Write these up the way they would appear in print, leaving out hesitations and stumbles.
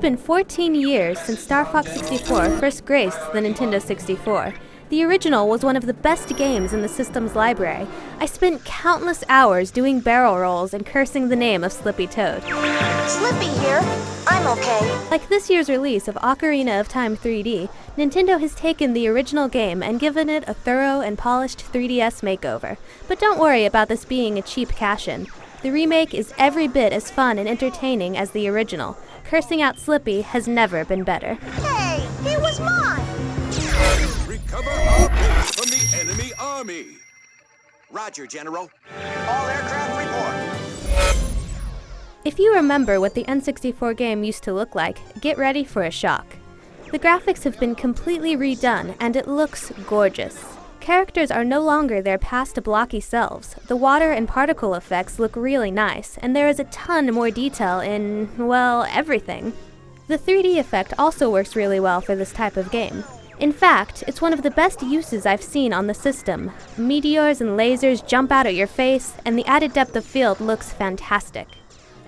been 14 years since Star Fox 64 first graced the Nintendo 64. The original was one of the best games in the system's library. I spent countless hours doing barrel rolls and cursing the name of Slippy Toad. Slippy here. I'm okay. Like this year's release of Ocarina of Time 3D, Nintendo has taken the original game and given it a thorough and polished 3DS makeover. But don't worry about this being a cheap cash-in. The remake is every bit as fun and entertaining as the original. Cursing out Slippy has never been better. Hey, he was mine! Recover our base from the enemy army. Roger, General. All aircraft report. If you remember what the N64 game used to look like, get ready for a shock. The graphics have been completely redone, and it looks gorgeous. Characters are no longer their past blocky selves. The water and particle effects look really nice, and there is a ton more detail in, well, everything. The 3D effect also works really well for this type of game. In fact, it's one of the best uses I've seen on the system. Meteors and lasers jump out at your face, and the added depth of field looks fantastic.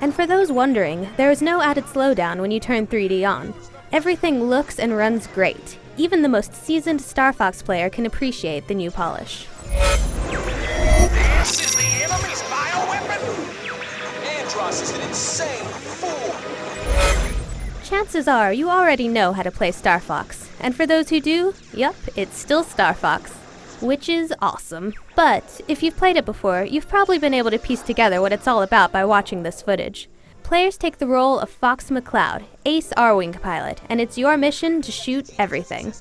And for those wondering, there is no added slowdown when you turn 3D on. Everything looks and runs great. Even the most seasoned Star Fox player can appreciate the new polish. This is the enemy's bioweapon? Andros is an insane fool. Chances are you already know how to play Star Fox. And for those who do, yep, it's still Star Fox. Which is awesome. But if you've played it before, you've probably been able to piece together what it's all about by watching this footage. Players take the role of Fox McCloud, Ace R-Wing pilot, and it's your mission to shoot everything.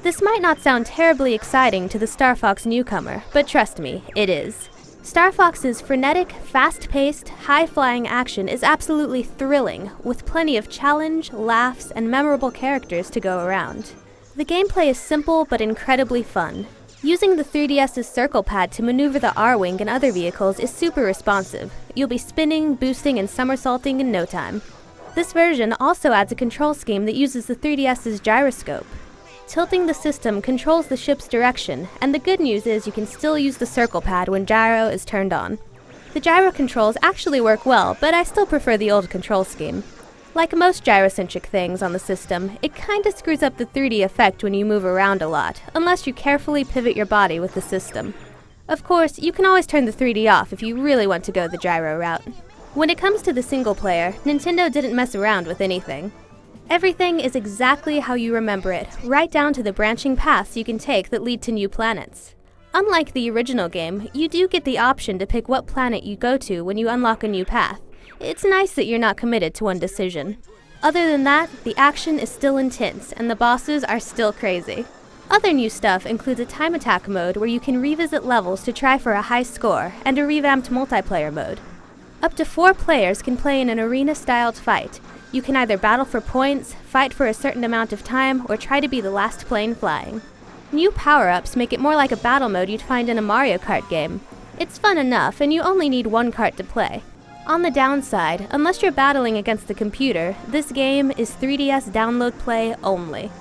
This might not sound terribly exciting to the Star Fox newcomer, but trust me, it is. Star Fox's frenetic, fast-paced, high-flying action is absolutely thrilling, with plenty of challenge, laughs, and memorable characters to go around. The gameplay is simple but incredibly fun. Using the 3DS's circle pad to maneuver the R-Wing and other vehicles is super responsive. You'll be spinning, boosting, and somersaulting in no time. This version also adds a control scheme that uses the 3DS's gyroscope. Tilting the system controls the ship's direction, and the good news is you can still use the circle pad when gyro is turned on. The gyro controls actually work well, but I still prefer the old control scheme. Like most gyrocentric things on the system, it kinda screws up the 3D effect when you move around a lot, unless you carefully pivot your body with the system. Of course, you can always turn the 3D off if you really want to go the gyro route. When it comes to the single player, Nintendo didn't mess around with anything. Everything is exactly how you remember it, right down to the branching paths you can take that lead to new planets. Unlike the original game, you do get the option to pick what planet you go to when you unlock a new path. It's nice that you're not committed to one decision. Other than that, the action is still intense, and the bosses are still crazy. Other new stuff includes a time attack mode where you can revisit levels to try for a high score, and a revamped multiplayer mode. Up to 4 players can play in an arena-styled fight. You can either battle for points, fight for a certain amount of time, or try to be the last plane flying. New power-ups make it more like a battle mode you'd find in a Mario Kart game. It's fun enough, and you only need one kart to play. On the downside, unless you're battling against the computer, this game is 3DS download play only.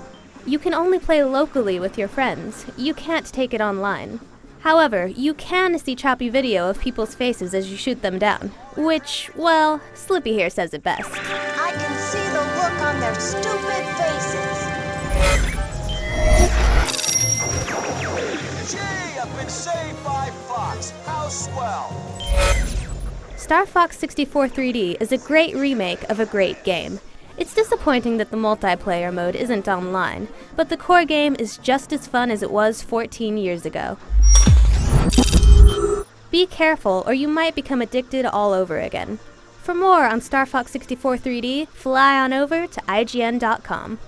You can only play locally with your friends. You can't take it online. However, you can see choppy video of people's faces as you shoot them down, which, well, Slippy here says it best. I can see the look on their stupid faces. Gee, I've been saved by Fox. How swell. Star Fox 64 3D is a great remake of a great game. It's disappointing that the multiplayer mode isn't online, but the core game is just as fun as it was 14 years ago. Be careful, or you might become addicted all over again. For more on Star Fox 64 3D, fly on over to IGN.com.